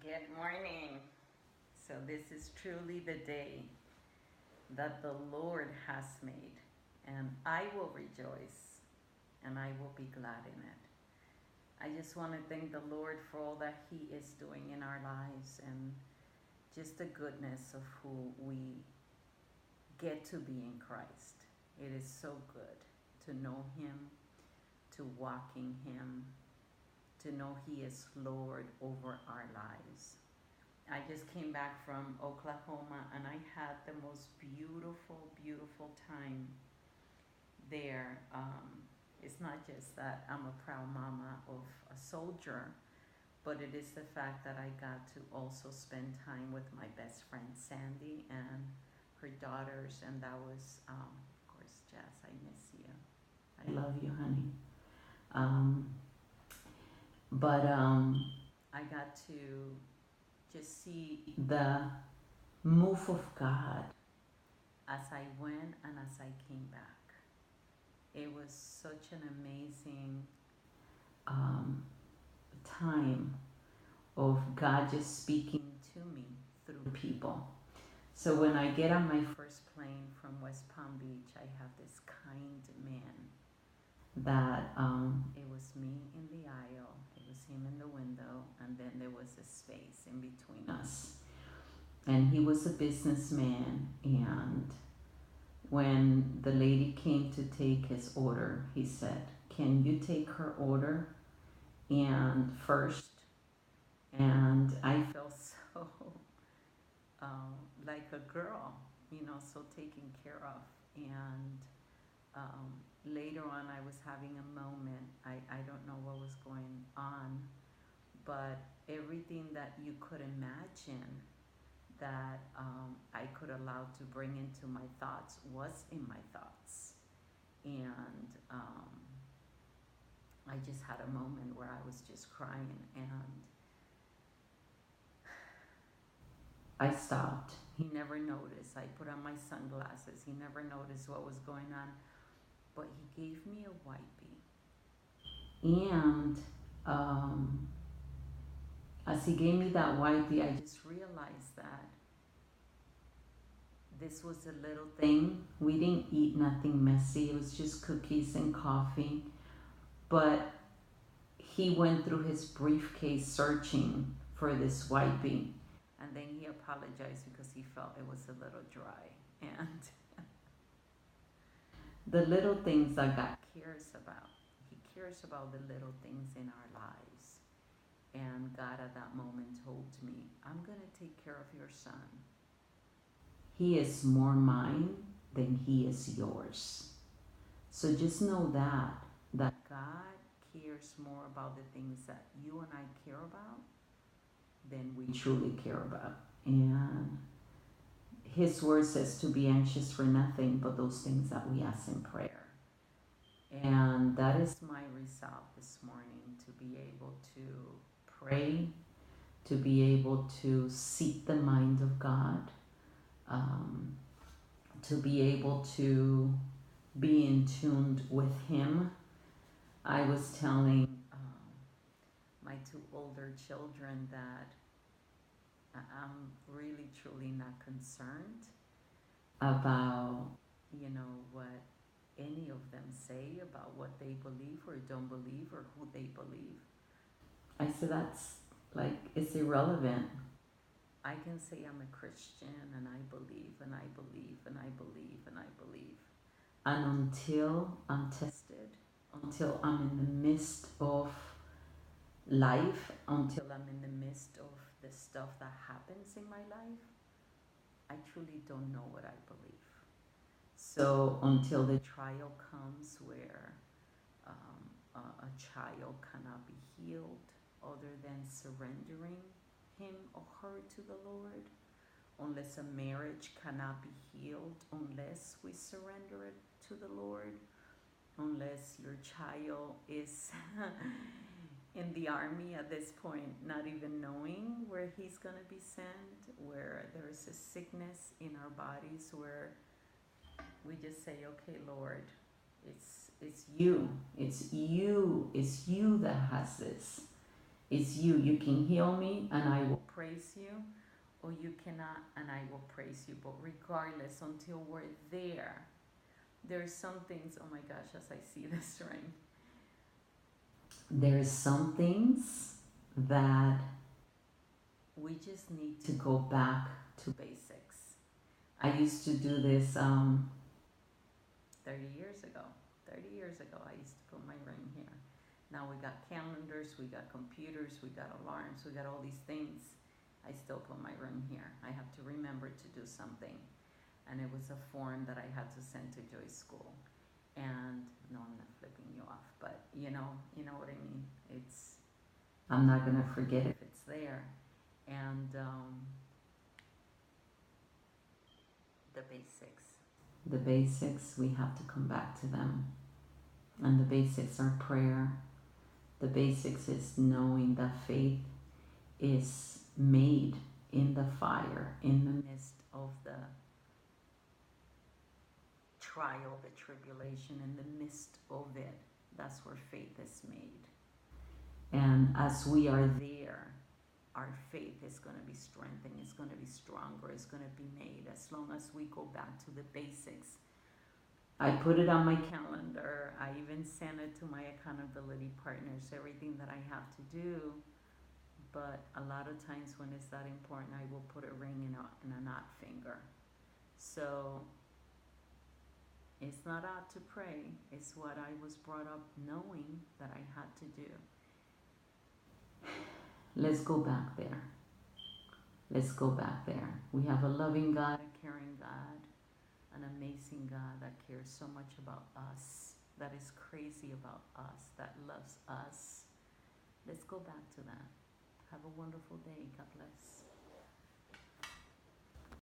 Good morning. So, this is truly the day that the Lord has made, and I will rejoice and I will be glad in it. I just want to thank the Lord for all that He is doing in our lives and just the goodness of who we get to be in Christ. It is so good to know Him, to walk in Him, to know He is Lord over our lives. I just came back from Oklahoma and I had the most beautiful, beautiful time there. It's not just that I'm a proud mama of a soldier, but it is the fact that I got to also spend time with my best friend Sandy and her daughters, and that was, of course, Jess, I miss you. I love you, honey. Um, but I got to just see the move of God as I went and as I came back. It was such an amazing um, time of God just speaking to me through people. So when I get on my first plane from West Palm Beach, I have this kind man that it was me in the aisle, it was him in the window, and then there was a space in between us. And he was a businessman, and when the lady came to take his order, he said, "Can you take her order and first?" And I felt so like a girl, so taken care of. And later on, I was having a moment. I don't know what was going on, but everything that you could imagine that I could allow to bring into my thoughts was in my thoughts. And I just had a moment where I was just crying, and I stopped. He never noticed. I put on my sunglasses. He never noticed what was going on. But he gave me a wipey. And as he gave me that wipey, I just realized that this was a little thing. We didn't eat nothing messy. It was just cookies and coffee. But he went through his briefcase searching for this wipey. And then he apologized because he felt it was a little dry. And the little that God cares about. He cares about the little things in our lives. And God at that moment told me, "I'm going to take care of your son. He is more mine than he is yours." So just know that God cares more about the things that you and I care about than we truly care about. And His word says to be anxious for nothing but those things that we ask in prayer. And that is my resolve this morning, to be able to pray, to be able to seek the mind of God, to be able to be in tune with Him. I was telling my two older children that I'm really truly not concerned about, what any of them say about what they believe or don't believe or who they believe. I said, that's like, it's irrelevant. I can say I'm a Christian and I believe and I believe and I believe and I believe. And until I'm tested, until I'm in the midst of life, until I'm in the midst of the stuff that happens in my life, I truly don't know what I believe. So until the trial comes where a child cannot be healed other than surrendering him or her to the Lord, unless a marriage cannot be healed unless we surrender it to the Lord, unless your child is in the army at this point, not even knowing where he's going to be sent, where there is a sickness in our bodies, where we just say, "Okay, Lord, it's you that has this." It's you. You can heal me and I will praise you, or you cannot and I will praise you. But regardless, until we're there's some things, oh my gosh, as I see this ring, there's some things that we just need to go back to basics. I used to do this 30 years ago. 30 years ago, I used to put my ring here. Now we got calendars, we got computers, we got alarms, we got all these things. I still put my ring here. I have to remember to do something. And it was a form that I had to send to Joy's school. And no, I'm not flipping you off, but you know what I mean. I'm not gonna forget if it's there. And the basics. The basics, we have to come back to them. And the basics are prayer. The basics is knowing that faith is made in the fire, in the midst of the trial, the tribulation, in the midst of it. That's where faith is made. And as we are there, our faith is going to be strengthened, it's going to be stronger, it's going to be made as long as we go back to the basics. I put it on my calendar. I even send it to my accountability partners, everything that I have to do. But a lot of times when it's that important, I will put a ring in a knot finger. So it's not out to pray. It's what I was brought up knowing that I had to do. Let's go back there. Let's go back there. We have a loving God, a caring God, an amazing God that cares so much about us, that is crazy about us, that loves us. Let's go back to that. Have a wonderful day. God bless.